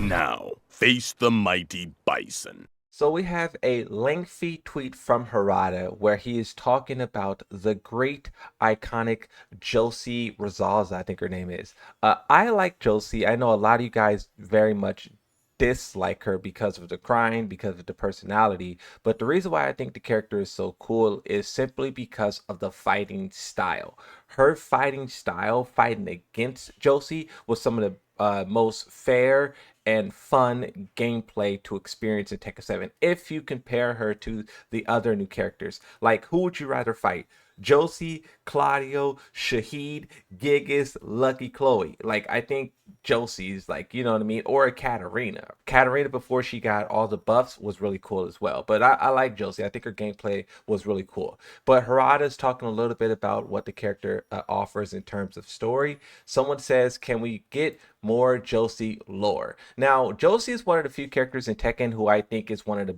Now, face the mighty bison. So we have a lengthy tweet from Harada where he is talking about the great iconic Josie Rizal, I think her name is. I like Josie. I know a lot of you guys very much dislike her because of the crying, because of the personality. But the reason why I think the character is so cool is simply because of the fighting style. Her fighting style, fighting against Josie, was some of the most fair and fun gameplay to experience in Tekken 7 if you compare her to the other new characters. Like, who would you rather fight? Josie, Claudio, Shahid, Gigas, Lucky Chloe. Like, I think Josie's like, you know what I mean? Or a Katarina. Katarina, before she got all the buffs, was really cool as well. But I like Josie. I think her gameplay was really cool. But Harada's talking a little bit about what the character offers in terms of story. Someone says, can we get more Josie lore? Now, Josie is one of the few characters in Tekken who I think is one of the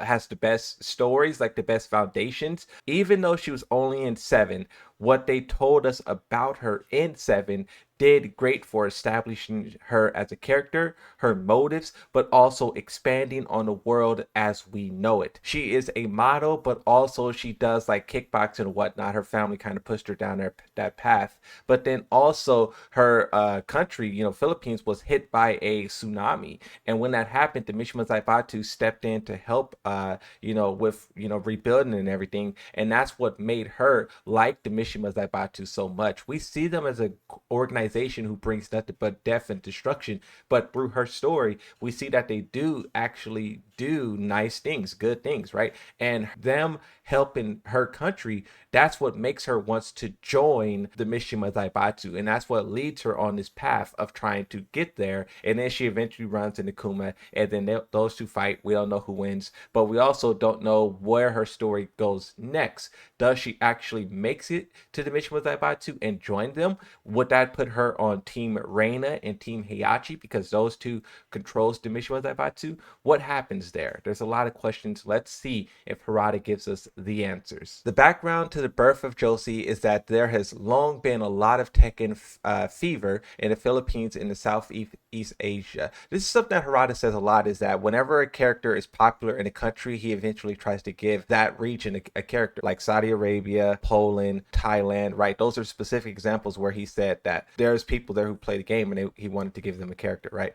has the best stories, like the best foundations. Even though she was only in 7, what they told us about her in 7 did great for establishing her as a character, her motives, but also expanding on the world as we know it. She is a model, but also she does like kickboxing and whatnot. Her family kind of pushed her down that path. But then also her country, Philippines, was hit by a tsunami. And when that happened, the Mishima Zaibatsu stepped in to help, with, rebuilding and everything. And that's what made her like the Mishima Zaibatsu so much. We see them as an organization who brings nothing but death and destruction. But through her story, we see that they do actually do nice things, good things, right? And them helping her country, that's what makes her wants to join the Mishima Zaibatsu, and that's what leads her on this path of trying to get there. And then she eventually runs into Kuma, and then those two fight. We don't know who wins, but we also don't know where her story goes next. Does she actually makes it to the Mishima Zaibatsu and join them? Would that put her on Team Reina and Team Heihachi because those two controls the Mishima Zaibatsu? What happens there? There's a lot of questions. Let's see if Harada gives us the answers. The background to the birth of Josie is that there has long been a lot of Tekken fever in the Philippines and the Southeast Asia. This is something that Harada says a lot, is that whenever a character is popular in a country, he eventually tries to give that region a character, like Saudi Arabia, Poland, Thailand, right? Those are specific examples where he said that there's people there who play the game and he wanted to give them a character, right?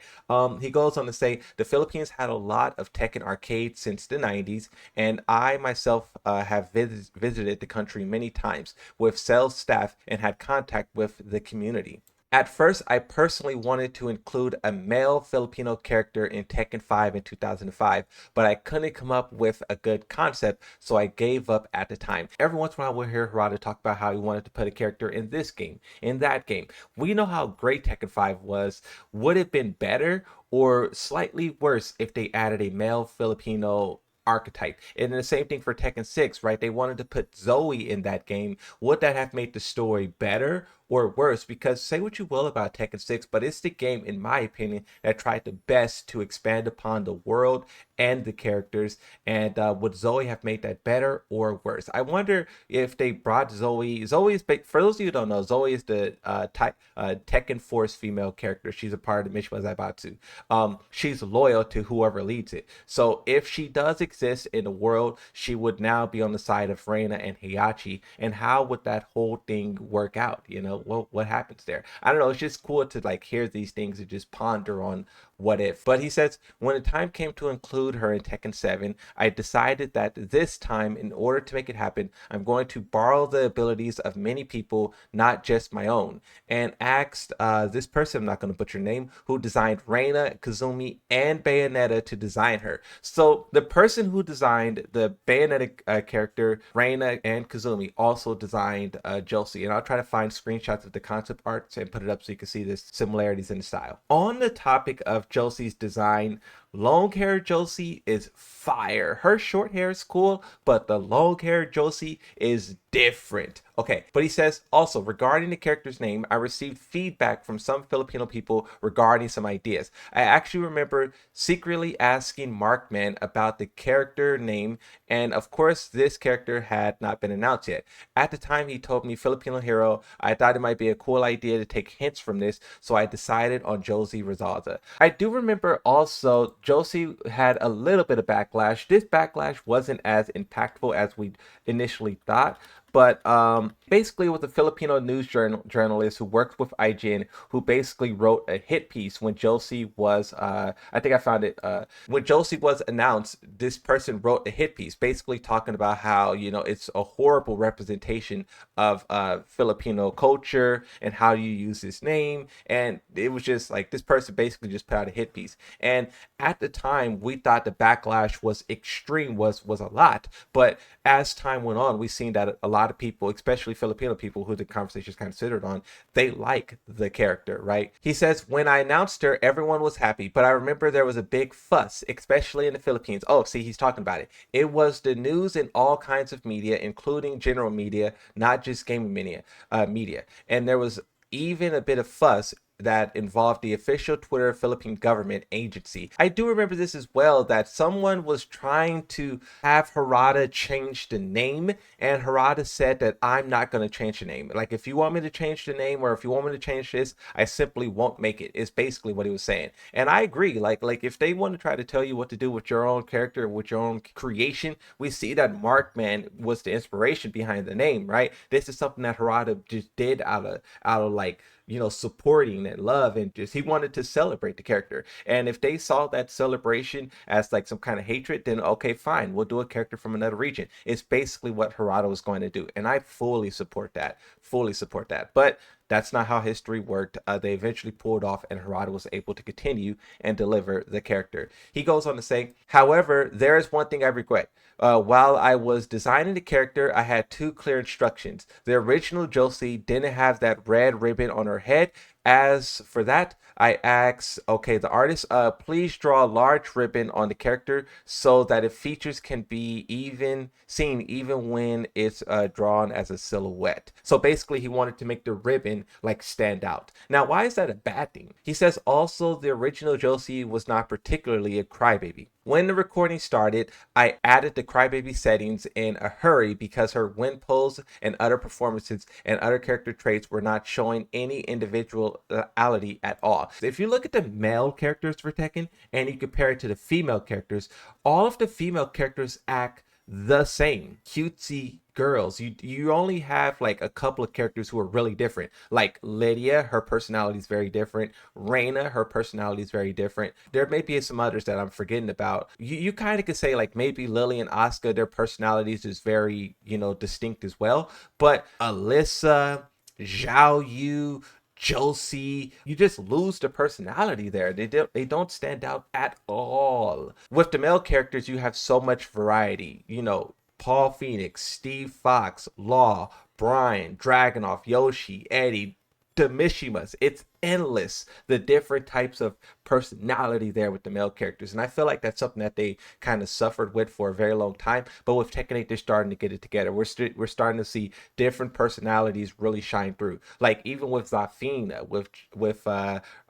He goes on to say the Philippines had a lot of Tekken arcades since the 90s, and I myself have visited the country many times with sales staff and had contact with the community. At first, I personally wanted to include a male Filipino character in Tekken 5 in 2005, but I couldn't come up with a good concept, so I gave up at the time. Every once in a while, we'll hear Harada talk about how he wanted to put a character in this game, in that game. We know how great Tekken 5 was. Would it have been better or slightly worse if they added a male Filipino archetype? And then the same thing for Tekken 6, right? They wanted to put Zoe in that game. Would that have made the story better or worse? Because say what you will about Tekken 6, but it's the game, in my opinion, that tried the best to expand upon the world and the characters. And would Zoe have made that better or worse? I wonder if they brought Zoe. Zoe is, for those of you who don't know, Zoe is the Tekken Force female character. She's a part of the Mishima Zaibatsu. She's loyal to whoever leads it. So if she does exist in the world, she would now be on the side of Reina and Heihachi. And how would that whole thing work out? What happens there? I don't know. It's just cool to like hear these things and just ponder on what if. But he says, when the time came to include her in Tekken 7, I decided that this time, in order to make it happen, I'm going to borrow the abilities of many people, not just my own. And asked this person, I'm not going to butcher your name, who designed Reina, Kazumi, and Bayonetta to design her. So the person who designed the Bayonetta character, Reina, and Kazumi also designed Josie. And I'll try to find screenshots of the concept arts and put it up so you can see the similarities in the style. On the topic of Josie's design, long hair Josie is fire. Her short hair is cool, but the long hair Josie is different. Okay, but he says also regarding the character's name, I received feedback from some Filipino people regarding some ideas. I actually remember secretly asking Markman about the character name, and of course, this character had not been announced yet. At the time, he told me Filipino hero. I thought it might be a cool idea to take hints from this, so I decided on Josie Rizal. I do remember also Josie had a little bit of backlash. This backlash wasn't as impactful as we initially thought, but basically it was a Filipino news journalist who worked with IGN who basically wrote a hit piece when Josie was I think I found it when Josie was announced. This person wrote a hit piece basically talking about how it's a horrible representation of Filipino culture and how you use this name, and it was just like this person basically just put out a hit piece. And at the time we thought the backlash was extreme, was a lot, but as time went on, we've seen that a lot of people, especially Filipino people who the conversation is kind of centered on, they like the character, right? He says, when I announced her, everyone was happy, but I remember there was a big fuss, especially in the Philippines. Oh, see, he's talking about it. It was the news in all kinds of media, including general media, not just gaming media. And there was even a bit of fuss that involved the official Twitter Philippine government agency. I do remember this as well, that someone was trying to have Harada change the name, and Harada said that I'm not going to change the name. Like, if you want me to change the name or if you want me to change this, I simply won't make it. Is basically what he was saying. And I agree. Like if they want to try to tell you what to do with your own character, with your own creation, we see that Markman was the inspiration behind the name, right? This is something that Harada just did out of like supporting and love, and just he wanted to celebrate the character. And if they saw that celebration as like some kind of hatred, then okay, fine, we'll do a character from another region. It's basically what Harada was going to do, and I fully support that. Fully support that. But that's not how history worked. They eventually pulled off, and Harada was able to continue and deliver the character. He goes on to say, however, there is one thing I regret. While I was designing the character, I had two clear instructions. The original Josie didn't have that red ribbon on her head. As for that, I asked, okay, the artist, please draw a large ribbon on the character so that its features can be seen even when it's drawn as a silhouette. So basically, he wanted to make the ribbon like stand out. Now, why is that a bad thing? He says also the original Josie was not particularly a crybaby. When the recording started, I added the crybaby settings in a hurry because her win pose and other performances and other character traits were not showing any individuality at all. If you look at the male characters for Tekken and you compare it to the female characters, all of the female characters act the same. Cutesy girls. You only have like a couple of characters who are really different. Like Lydia, her personality is very different. Reina, her personality is very different. There may be some others that I'm forgetting about. You kind of could say like maybe Lily and Asuka, their personalities is very, distinct as well. But Alyssa, Zhao Yu, Josie, you just lose the personality there. They don't stand out at all. With the male characters, you have so much variety. Paul Phoenix, Steve Fox, Law, Brian, Dragonoff, Yoshi, Eddie, the Mishimas. It's endless, the different types of personality there with the male characters. And I feel like that's something that they kind of suffered with for a very long time. But with Tekken 8, they're starting to get it together. We're starting to see different personalities really shine through. Like even with Zafina, with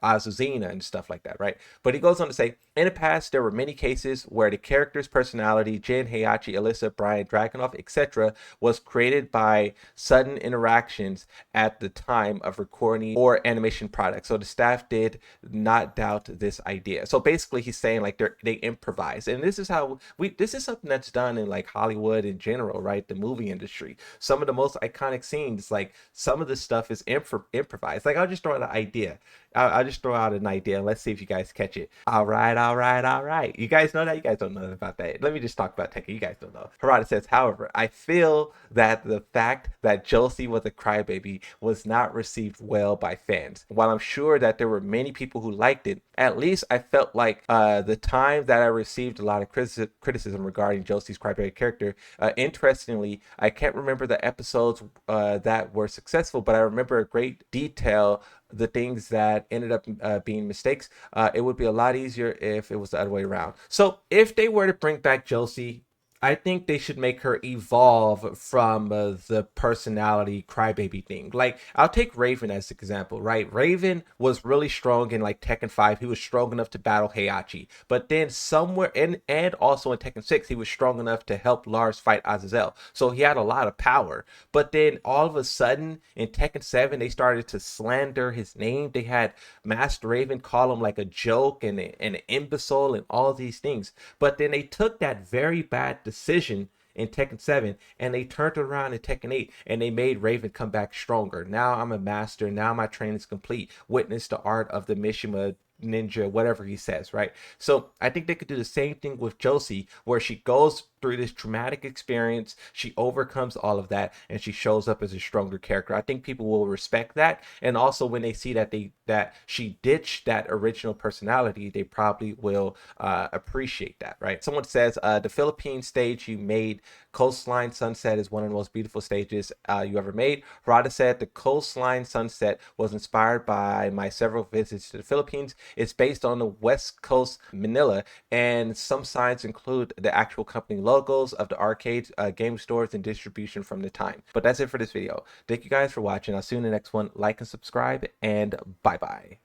Azuzina and stuff like that, right? But he goes on to say, in the past, there were many cases where the character's personality, Jin, Heihachi, Alyssa, Brian, Dragonoff, etc., was created by sudden interactions at the time of recording or animation product. So the staff did not doubt this idea. So basically he's saying like they improvise. And this is something that's done in like Hollywood in general, right? The movie industry. Some of the most iconic scenes, like some of the stuff is improvised. Like I'll just throw out an idea. I'll just throw out an idea and let's see if you guys catch it. All right, all right, all right. You guys know that? You guys don't know about that. Let me just talk about Tekken. You guys don't know. Harada says, however, I feel that the fact that Josie was a crybaby was not received well by fans. While while I'm sure that there were many people who liked it, at least I felt like the time that I received a lot of criticism regarding Josie's Crybaby character, interestingly, I can't remember the episodes that were successful, but I remember a great detail the things that ended up being mistakes. It would be a lot easier if it was the other way around. So if they were to bring back Josie, I think they should make her evolve from the personality crybaby thing. Like, I'll take Raven as an example, right? Raven was really strong in like Tekken 5. He was strong enough to battle Heihachi. But then somewhere in and also in Tekken 6, he was strong enough to help Lars fight Azazel. So he had a lot of power. But then all of a sudden in Tekken 7, they started to slander his name. They had Master Raven call him like a joke and an imbecile and all these things. But then they took that very bad decision in Tekken 7 and they turned it around in Tekken 8 and they made Raven come back stronger. Now I'm a master. Now my training is complete. Witness the art of the Mishima ninja, whatever he says, right? So I think they could do the same thing with Josie, where she goes through this traumatic experience, she overcomes all of that, and she shows up as a stronger character. I think people will respect that, and also when they see that she ditched that original personality, they probably will appreciate that, right? Someone says the Philippine stage you made, Coastline Sunset, is one of the most beautiful stages you ever made. Harada said the Coastline Sunset was inspired by my several visits to the Philippines. It's based on the West Coast Manila, and some signs include the actual company logos of the arcades, game stores, and distribution from the time. But that's it for this video. Thank you guys for watching. I'll see you in the next one. Like and subscribe, and bye-bye.